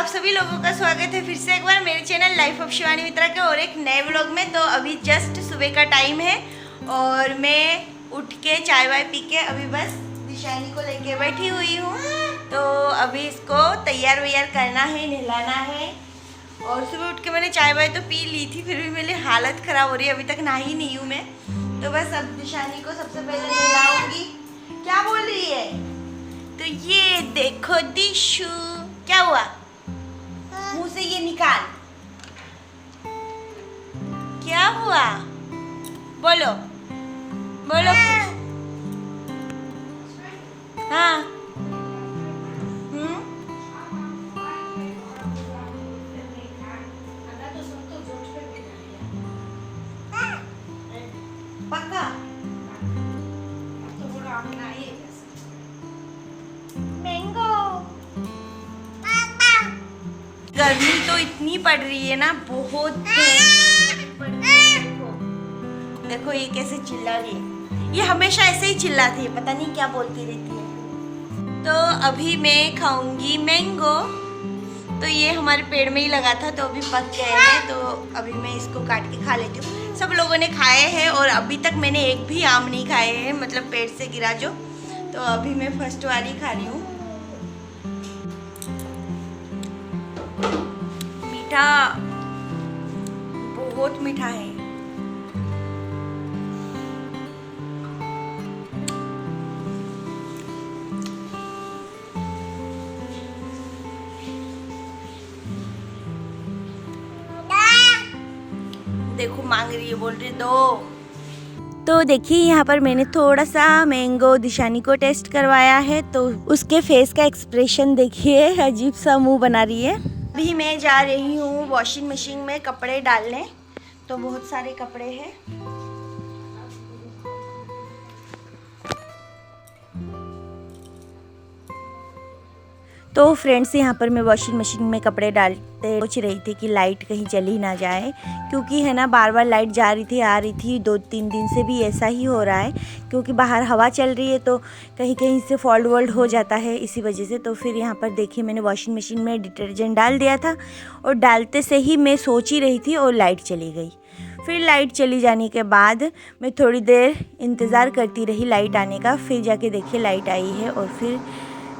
आप सभी लोगों का स्वागत है फिर से एक बार मेरे चैनल लाइफ ऑफ शिवानी मित्रा के और एक नए व्लॉग में। तो अभी जस्ट सुबह का टाइम है और मैं उठ के चाय वाय पी के अभी बस दिशानी को लेके बैठी हुई हूँ। तो अभी इसको तैयार वैयार करना है, नहलाना है। और सुबह उठ के मैंने चाय वाय तो पी ली थी, फिर भी मेरी हालत ख़राब हो रही है, अभी तक नहाई नहीं हूँ मैं। तो बस अब दिशानी को सबसे पहले नहलाऊंगी। क्या बोल रही है? तो ये देखो दिशु, क्या हुआ? मुंह से ये निकाल, क्या हुआ? बोलो बोलो। हाँ। पक्का मैंगो। गर्मी तो इतनी पड़ रही है ना, बहुत पड़ रही है। देखो ये कैसे चिल्ला रही है, ये हमेशा ऐसे ही चिल्लाती है, पता नहीं क्या बोलती रहती है। तो अभी मैं खाऊंगी मैंगो। तो ये हमारे पेड़ में ही लगा था, तो अभी पक गए हैं, तो अभी मैं इसको काट के खा लेती हूँ। सब लोगों ने खाए हैं और अभी तक मैंने एक भी आम नहीं खाए हैं, मतलब पेड़ से गिरा जो। तो अभी मैं फर्स्ट वाली खा रही हूँ। मीठा, बहुत मीठा है। देखो मांग रही है, बोल रही दो। तो देखिए यहाँ पर मैंने थोड़ा सा मैंगो दिशानी को टेस्ट करवाया है, तो उसके फेस का एक्सप्रेशन देखिए, अजीब सा मुंह बना रही है। अभी मैं जा रही हूँ वॉशिंग मशीन में कपड़े डालने। तो बहुत सारे कपड़े हैं। तो फ्रेंड्स यहाँ पर मैं वॉशिंग मशीन में कपड़े डालते सोच रही थी कि लाइट कहीं चली ना जाए, क्योंकि है ना बार बार लाइट जा रही थी आ रही थी। 2-3 दिन से भी ऐसा ही हो रहा है, क्योंकि बाहर हवा चल रही है तो कहीं कहीं से फॉल्ट वॉल्ट हो जाता है इसी वजह से। तो फिर यहाँ पर देखिए मैंने वॉशिंग मशीन में डिटर्जेंट डाल दिया था और डालते से ही मैं सोच ही रही थी और लाइट चली गई। फिर लाइट चली जाने के बाद मैं थोड़ी देर इंतज़ार करती रही लाइट आने का, फिर जाके देखिए लाइट आई है और फिर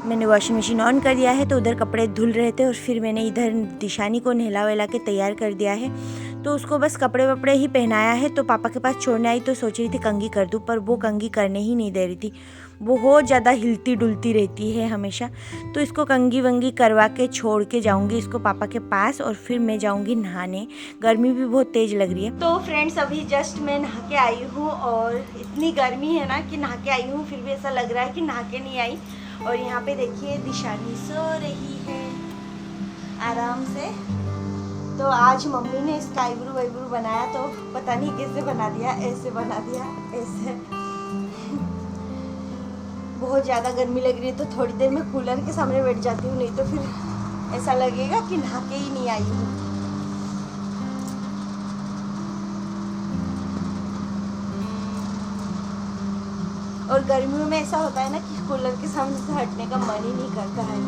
मैंने वॉशिंग मशीन ऑन कर दिया है। तो उधर कपड़े धुल रहे थे और फिर मैंने इधर दिशानी को नहला वहला के तैयार कर दिया है। तो उसको बस कपड़े वपड़े ही पहनाया है। तो पापा के पास छोड़ने आई तो सोच रही थी कंघी कर दूँ, पर वो कंघी करने ही नहीं दे रही थी, बहुत ज़्यादा हिलती डुलती रहती है हमेशा। तो इसको कंघी वंगी करवा के छोड़ के जाऊँगी इसको पापा के पास और फिर मैं जाऊँगी नहाने। गर्मी भी बहुत तेज़ लग रही है। तो फ्रेंड्स अभी जस्ट मैं नहा के आई हूँ और इतनी गर्मी है ना कि नहा के आई हूँ, फिर भी ऐसा लग रहा है कि नहा के नहीं आई। और यहाँ पे देखिए दिशानी सो रही है आराम से। तो आज मम्मी ने इसका आईब्रो वाईब्रो बनाया, तो पता नहीं कैसे बना दिया, ऐसे बना दिया ऐसे। बहुत ज़्यादा गर्मी लग रही है, तो थोड़ी देर में कूलर के सामने बैठ जाती हूँ, नहीं तो फिर ऐसा लगेगा कि नहा के ही नहीं आई हूँ। और गर्मियों में ऐसा होता है ना कि कूलर के सामने से हटने का मन ही नहीं करता है।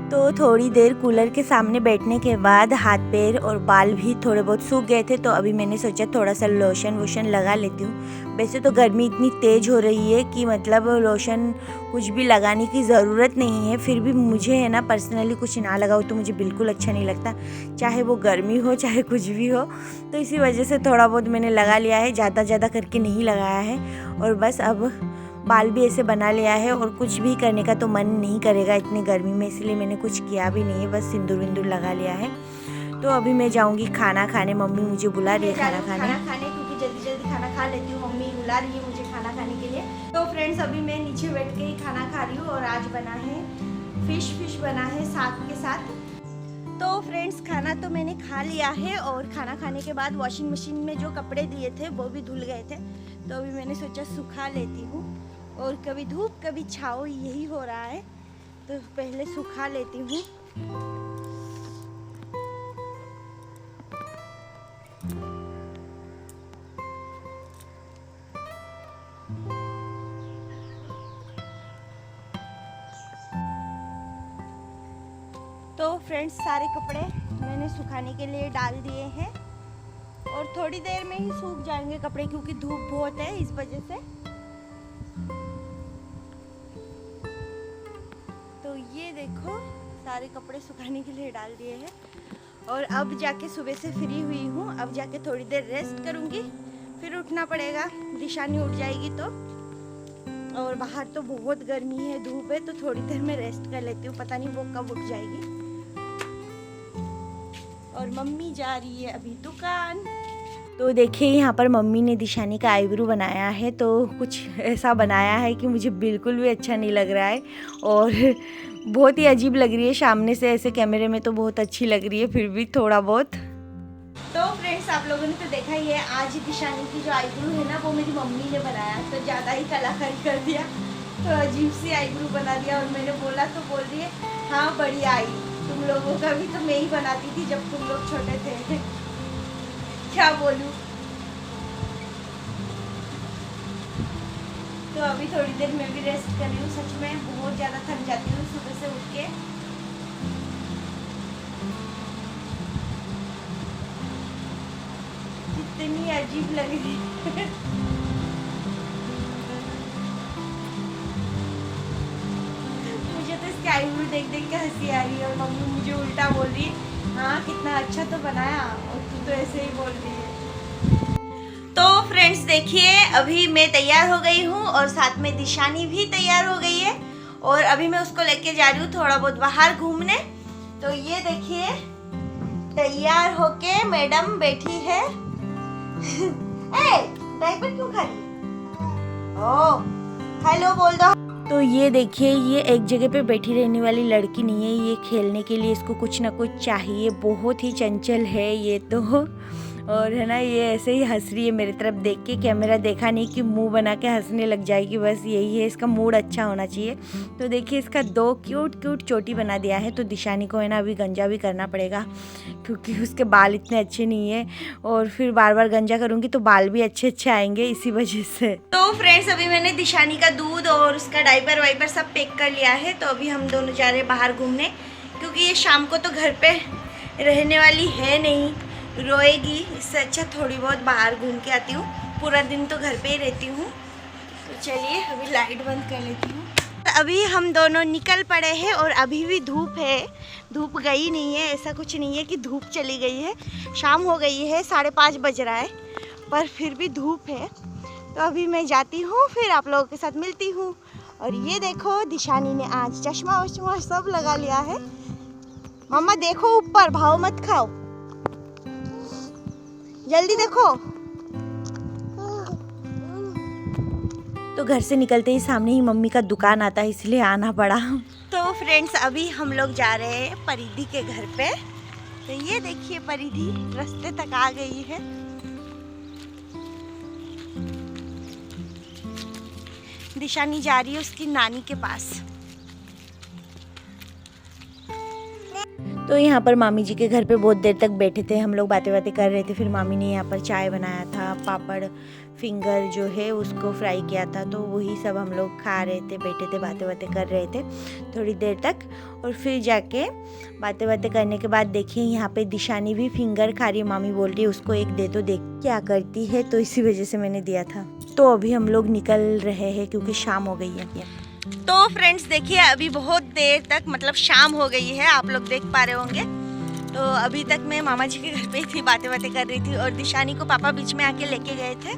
तो थोड़ी देर कूलर के सामने बैठने के बाद हाथ पैर और बाल भी थोड़े बहुत सूख गए थे, तो अभी मैंने सोचा थोड़ा सा लोशन वोशन लगा लेती हूँ। वैसे तो गर्मी इतनी तेज़ हो रही है कि मतलब लोशन कुछ भी लगाने की ज़रूरत नहीं है, फिर भी मुझे है ना पर्सनली कुछ ना लगाओ तो मुझे बिल्कुल अच्छा नहीं लगता, चाहे वो गर्मी हो चाहे कुछ भी हो। तो इसी वजह से थोड़ा बहुत मैंने लगा लिया है, ज़्यादा करके नहीं लगाया है। और बस अब बाल भी ऐसे बना लिया है और कुछ भी करने का तो मन नहीं करेगा इतनी गर्मी में, इसलिए मैंने कुछ किया भी नहीं है, बस सिंदूर विंदूर लगा लिया है। तो अभी मैं जाऊंगी खाना खाने, मम्मी मुझे बुला रही है खाना खाने क्योंकि जल्दी जल्दी खाना खा लेती हूँ, मम्मी बुला रही है मुझे खाना खाने के लिए। तो फ्रेंड्स अभी मैं नीचे बैठ के ही खाना खा रही हूँ और आज बना है फिश बना है साग के साथ। तो फ्रेंड्स खाना तो मैंने खा लिया है और खाना खाने के बाद वॉशिंग मशीन में जो कपड़े दिए थे वो भी धुल गए थे, तो अभी मैंने सोचा सुखा लेती हूँ। और कभी धूप कभी छाँव यही हो रहा है, तो पहले सुखा लेती हूँ। तो फ्रेंड्स सारे कपड़े मैंने सुखाने के लिए डाल दिए हैं और थोड़ी देर में ही सूख जाएंगे कपड़े क्योंकि धूप बहुत है इस वजह से। तो ये देखो सारे कपड़े सुखाने के लिए डाल दिए हैं और अब जाके सुबह से फ्री हुई हूँ। अब जाके थोड़ी देर रेस्ट करूँगी, फिर उठना पड़ेगा, दिशानी उठ जाएगी तो। और बाहर तो बहुत गर्मी है, धूप है, तो थोड़ी देर में रेस्ट कर लेती हूँ, पता नहीं वो कब उठ जाएगी। और मम्मी जा रही है अभी दुकान। तो देखिए यहाँ पर मम्मी ने दिशानी का आईब्रो बनाया है, तो कुछ ऐसा बनाया है कि मुझे बिल्कुल भी अच्छा नहीं लग रहा है और बहुत ही अजीब लग रही है। सामने से ऐसे कैमरे में तो बहुत अच्छी लग रही है, फिर भी थोड़ा बहुत। तो फ्रेंड्स आप लोगों ने तो देखा ही है, आज दिशानी की जो आईब्रो है ना वो मेरी मम्मी ने बनाया, तो ज़्यादा ही कलाकारी कर दिया, तो अजीब सी आईब्रो बना दिया। और मैंने बोला तो बोल रही है हाँ बढ़िया आई, तुम लोगों का भी तो मैं ही बनाती थी जब तुम लोग छोटे थे। क्या बोलूं। तो अभी थोड़ी देर मैं भी रेस्ट कर रही हूँ, सच में बहुत ज़्यादा थक जाती हूँ सुबह से उठ के। कितनी अजीब लग रही है। मुझे तो इसकी आईब्रो देख देख के हंसी आ रही है और मम्मी मुझे उल्टा बोल रही है हाँ कितना अच्छा तो बनाया और तू तो ऐसे ही बोल रही है। तो फ्रेंड्स देखिए अभी मैं तैयार हो गई हूँ और साथ में दिशानी भी तैयार हो गई है और अभी मैं उसको लेके जा रही हूँ थोड़ा बहुत बाहर घूमने। तो ये देखिए तैयार होके मैडम बैठी है। डायपर क्यों खा रही? ओ हेलो बोल दो। तो ये देखिए ये एक जगह पे बैठी रहने वाली लड़की नहीं है, ये खेलने के लिए इसको कुछ ना कुछ चाहिए, बहुत ही चंचल है ये तो। और है ना ये ऐसे ही हंस रही है मेरी तरफ देख के, कैमरा देखा नहीं कि मुंह बना के हंसने लग जाएगी, बस यही है, इसका मूड अच्छा होना चाहिए। तो देखिए इसका 2 क्यूट क्यूट चोटी बना दिया है। तो दिशानी को है ना अभी गंजा भी करना पड़ेगा क्योंकि उसके बाल इतने अच्छे नहीं है और फिर बार बार गंजा करूँगी तो बाल भी अच्छे अच्छे आएंगे इसी वजह से। तो फ्रेंड्स अभी मैंने दिशानी का दूध और उसका डायपर वाइपर सब पैक कर लिया है। तो अभी हम दोनों जा रहे हैं बाहर घूमने क्योंकि ये शाम को तो घर पे रहने वाली है नहीं, रोएगी, इससे अच्छा थोड़ी बहुत बाहर घूम के आती हूँ, पूरा दिन तो घर पे ही रहती हूँ। तो चलिए अभी लाइट बंद कर लेती हूँ। तो अभी हम दोनों निकल पड़े हैं और अभी भी धूप है, धूप गई नहीं है, ऐसा कुछ नहीं है कि धूप चली गई है। शाम हो गई है, 5:30 बज रहा है पर फिर भी धूप है। तो अभी मैं जाती हूँ, फिर आप लोगों के साथ मिलती हूँ। और ये देखो दिशानी ने आज चश्मा वश्मा सब लगा लिया है। मम्मा देखो ऊपर, भाव मत खाओ, जल्दी देखो। तो घर से निकलते ही सामने ही मम्मी का दुकान आता है इसलिए आना पड़ा। तो फ्रेंड्स अभी हम लोग जा रहे हैं परिधि के घर पे। तो ये देखिए परिधि रास्ते तक आ गई है। दिशानी जा रही है उसकी नानी के पास। तो यहाँ पर मामी जी के घर पे बहुत देर तक बैठे थे हम लोग, बातें बातें कर रहे थे। फिर मामी ने यहाँ पर चाय बनाया था, पापड़ फिंगर जो है उसको फ्राई किया था, तो वही सब हम लोग खा रहे थे, बैठे थे, बातें बातें कर रहे थे थोड़ी देर तक। और फिर जाके बातें बातें करने के बाद देखिए यहाँ पे दिशानी भी फिंगर खा रही है। मामी बोल रही है उसको एक दे दो, देख क्या करती है, तो इसी वजह से मैंने दिया था। तो अभी हम लोग निकल रहे हैं क्योंकि शाम हो गई है। तो फ्रेंड्स देखिए अभी बहुत देर तक मतलब शाम हो गई है, आप लोग देख पा रहे होंगे। तो अभी तक मैं मामा जी के घर पे ही थी, बातें बातें कर रही थी और दिशानी को पापा बीच में आके लेके गए थे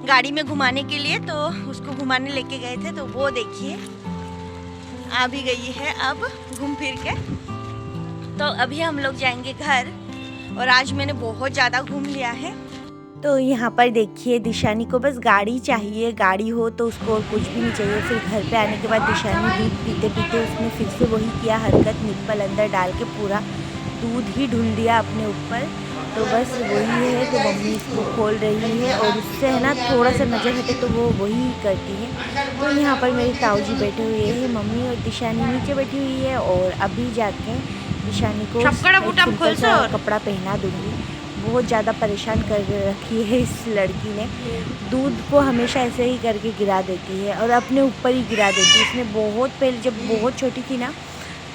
गाड़ी में घुमाने के लिए, तो उसको घुमाने लेके गए थे। तो वो देखिए आ भी गई है अब घूम फिर के। तो अभी हम लोग जाएंगे घर और आज मैंने बहुत ज़्यादा घूम लिया है। तो यहाँ पर देखिए दिशानी को बस गाड़ी चाहिए, गाड़ी हो तो उसको और कुछ भी नहीं चाहिए। फिर घर पे आने के बाद दिशानी दूध पीते पीते उसने फिर से वही किया हरकत, निप्पल अंदर डाल के पूरा दूध ही ढूंढ दिया अपने ऊपर। तो बस वही है, तो मम्मी इसको खोल रही है और उससे है ना थोड़ा सा नज़र हटे तो वो वही करती है। तो यहाँ पर मेरी ताऊ जी बैठे हुए हैं, मम्मी और दिशानी नीचे बैठी हुई है और अभी जाके दिशानी को सिंपल सा कपड़ा पहना दूँगी। बहुत ज़्यादा परेशान कर रखी है इस लड़की ने, दूध को हमेशा ऐसे ही करके गिरा देती है और अपने ऊपर ही गिरा देती है। इसने बहुत पहले जब बहुत छोटी थी ना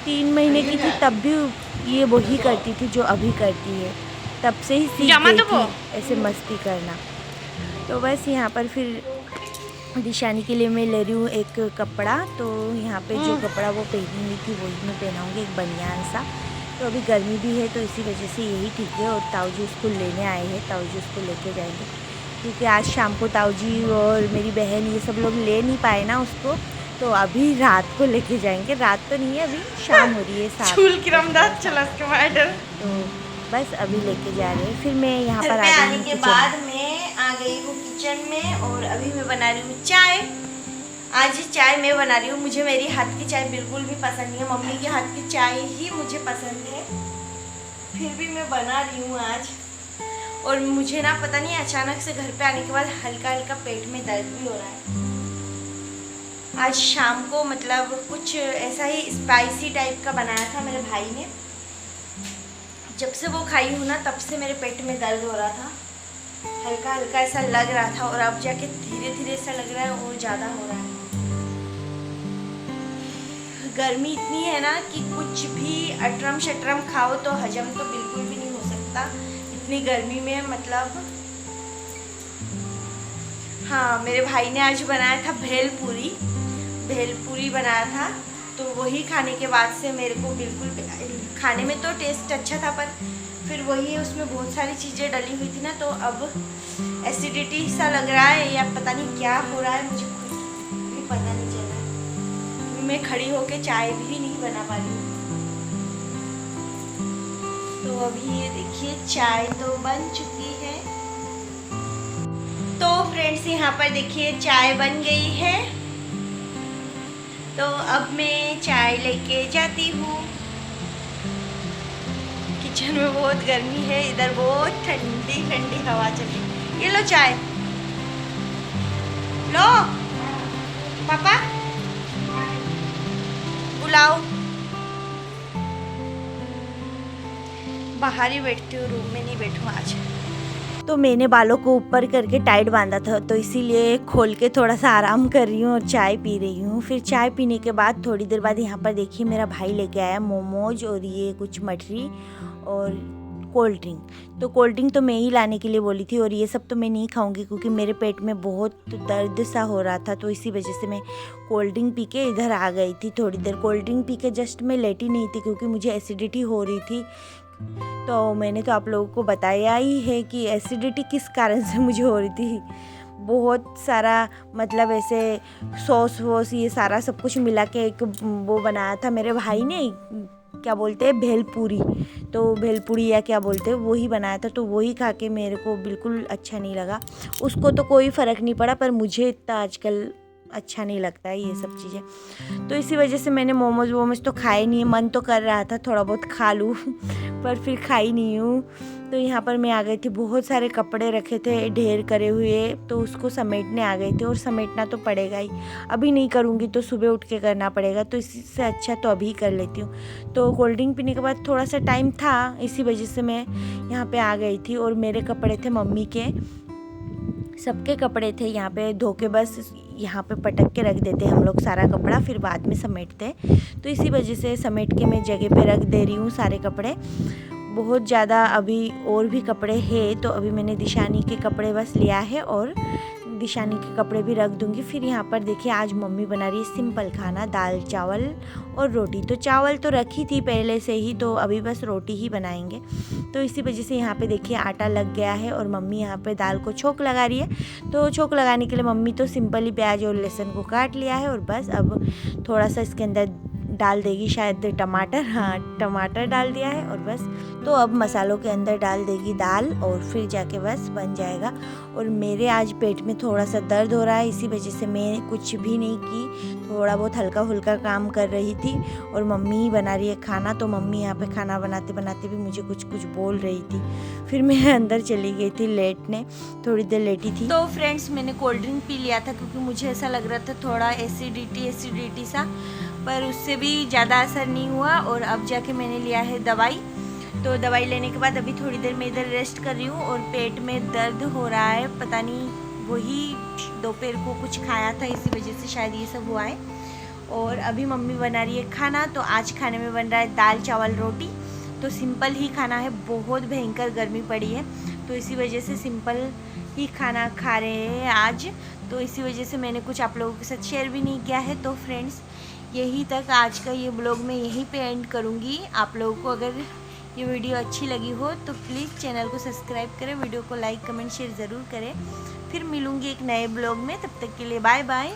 3 महीने की थी तब भी ये वही करती थी जो अभी करती है, तब से ही सीख गई थी ऐसे मस्ती करना। तो बस यहाँ पर फिर दिशानी के लिए मैं ले रही हूँ एक कपड़ा। तो यहाँ पे जो कपड़ा वो पहनी हुई थी वही मैं पहनाऊँगी, एक बनियान सा। तो अभी गर्मी भी है तो इसी वजह से यही ठीक है। और ताऊजी उसको लेने आए हैं, ताऊजी उसको लेके जाएंगे क्योंकि आज शाम को ताऊजी और मेरी बहन ये सब लोग ले नहीं पाए ना उसको, तो अभी रात को लेके जाएंगे। रात तो नहीं है, अभी शाम हो रही है 7। तो बस अभी लेके जा रहे हैं। फिर मैं यहाँ पर आने के बाद मैं आ गई हूँ किचन में और अभी मैं बना रही हूँ चाय। आज चाय मैं बना रही हूँ, मुझे मेरी हाथ की चाय बिल्कुल भी पसंद नहीं है, मम्मी के हाथ की चाय ही मुझे पसंद है, फिर भी मैं बना रही हूँ आज। और मुझे ना पता नहीं अचानक से घर पे आने के बाद हल्का हल्का पेट में दर्द भी हो रहा है। आज शाम को मतलब कुछ ऐसा ही स्पाइसी टाइप का बनाया था मेरे भाई ने, जब से वो खाई हूँ ना तब से मेरे पेट में दर्द हो रहा था, हल्का हल्का ऐसा लग रहा था। और अब जाके धीरे धीरे ऐसा लग रहा है और ज़्यादा हो रहा है। गर्मी इतनी है ना कि कुछ भी अटरम शटरम खाओ तो हजम तो बिल्कुल भी नहीं हो सकता इतनी गर्मी में। मतलब हाँ, मेरे भाई ने आज बनाया था भेलपूरी बनाया था, तो वही खाने के बाद से मेरे को बिल्कुल, खाने में तो टेस्ट अच्छा था पर फिर वही उसमें बहुत सारी चीज़ें डली हुई थी ना, तो अब एसिडिटी सा लग रहा है या पता नहीं क्या हो रहा है, मुझे खुद भी पता नहीं चल रहा है। मैं खड़ी होके चाय भी नहीं बना पा रही हूँ। तो अभी ये देखिए चाय तो बन चुकी है। तो फ्रेंड्स यहाँ पर देखिए चाय बन गई है। तो अब मैं चाय लेके जाती हूँ। किचन में बहुत गर्मी है, इधर बहुत ठंडी ठंडी हवा चल रही। ये लो चाय, लो पापा बुलाओ। बाहर ही बैठती हूँ, रूम में नहीं बैठूँ आज। तो मैंने बालों को ऊपर करके टाइट बांधा था, तो इसीलिए खोल के थोड़ा सा आराम कर रही हूँ और चाय पी रही हूँ। फिर चाय पीने के बाद थोड़ी देर बाद यहाँ पर देखिए मेरा भाई लेके आया मोमोज और ये कुछ मठरी और कोल्ड ड्रिंक। तो कोल्ड ड्रिंक तो मैं ही लाने के लिए बोली थी और ये सब तो मैं नहीं खाऊंगी क्योंकि मेरे पेट में बहुत दर्द सा हो रहा था, तो इसी वजह से मैं कोल्ड ड्रिंक पी के इधर आ गई थी। थोड़ी देर कोल्ड ड्रिंक पी के जस्ट मैं लेटी नहीं थी क्योंकि मुझे एसिडिटी हो रही थी। तो मैंने तो आप लोगों को बताया ही है कि एसिडिटी किस कारण से मुझे हो रही थी। बहुत सारा मतलब ऐसे सॉस वॉस ये सारा सब कुछ मिला के एक वो बनाया था मेरे भाई ने, क्या बोलते हैं भेलपूरी, तो भेलपूरी या क्या बोलते हैं वही बनाया था। तो वही खा के मेरे को बिल्कुल अच्छा नहीं लगा। उसको तो कोई फ़र्क नहीं पड़ा पर मुझे इतना आजकल अच्छा नहीं लगता है ये सब चीज़ें। तो इसी वजह से मैंने मोमोज वोमोज तो खाए नहीं। मन तो कर रहा था थोड़ा बहुत खा लूँ पर फिर खाई नहीं हूँ। तो यहाँ पर मैं आ गई थी, बहुत सारे कपड़े रखे थे ढेर करे हुए, तो उसको समेटने आ गई थी। और समेटना तो पड़ेगा ही, अभी नहीं करूँगी तो सुबह उठ के करना पड़ेगा, तो इससे अच्छा तो अभी कर लेती हूँ। तो कोल्ड ड्रिंक पीने के बाद थोड़ा सा टाइम था, इसी वजह से मैं यहाँ पे आ गई थी। और मेरे कपड़े थे मम्मी के, सबके कपड़े थे यहाँ पे धो के, बस यहाँ पे पटक के रख देते हम लोग सारा कपड़ा, फिर बाद में समेटते। तो इसी वजह से समेट के मैं जगह पे रख दे रही हूँ सारे कपड़े। बहुत ज़्यादा अभी और भी कपड़े हैं, तो अभी मैंने दिशानी के कपड़े बस लिया है और दिशानी के कपड़े भी रख दूँगी। फिर यहाँ पर देखिए आज मम्मी बना रही है सिंपल खाना, दाल चावल और रोटी। तो चावल तो रखी थी पहले से ही, तो अभी बस रोटी ही बनाएंगे। तो इसी वजह से यहाँ पे देखिए आटा लग गया है और मम्मी यहाँ पे दाल को छोंक लगा रही है। तो छोंक लगाने के लिए मम्मी तो सिंपल ही प्याज और लहसुन को काट लिया है और बस अब थोड़ा सा इसके अंदर डाल देगी शायद टमाटर, हाँ टमाटर डाल दिया है और बस। तो अब मसालों के अंदर डाल देगी दाल और फिर जाके बस बन जाएगा। और मेरे आज पेट में थोड़ा सा दर्द हो रहा है, इसी वजह से मैं कुछ भी नहीं की, थोड़ा बहुत हल्का फुल्का काम कर रही थी। और मम्मी ही बना रही है खाना, तो मम्मी यहाँ पे खाना बनाते बनाते भी मुझे कुछ कुछ बोल रही थी। फिर मैं अंदर चली गई थी लेटने, थोड़ी देर लेटी थी। तो फ्रेंड्स मैंने कोल्ड ड्रिंक पी लिया था क्योंकि मुझे ऐसा लग रहा था थोड़ा एसिडिटी सा, पर उससे भी ज़्यादा असर नहीं हुआ। और अब जाके मैंने लिया है दवाई। तो दवाई लेने के बाद अभी थोड़ी देर मैं इधर रेस्ट कर रही हूँ और पेट में दर्द हो रहा है, पता नहीं वही दोपहर को कुछ खाया था इसी वजह से शायद ये सब हुआ है। और अभी मम्मी बना रही है खाना। तो आज खाने में बन रहा है दाल चावल रोटी। तो सिंपल ही खाना है, बहुत भयंकर गर्मी पड़ी है तो इसी वजह से सिंपल ही खाना खा रहे हैं आज। तो इसी वजह से मैंने कुछ आप लोगों के साथ शेयर भी नहीं किया है। तो फ्रेंड्स यही तक आज का ये ब्लॉग मैं यहीं पे एंड करूँगी। आप लोगों को अगर ये वीडियो अच्छी लगी हो तो प्लीज़ चैनल को सब्सक्राइब करें, वीडियो को लाइक कमेंट शेयर ज़रूर करें। फिर मिलूँगी एक नए ब्लॉग में, तब तक के लिए बाय बाय।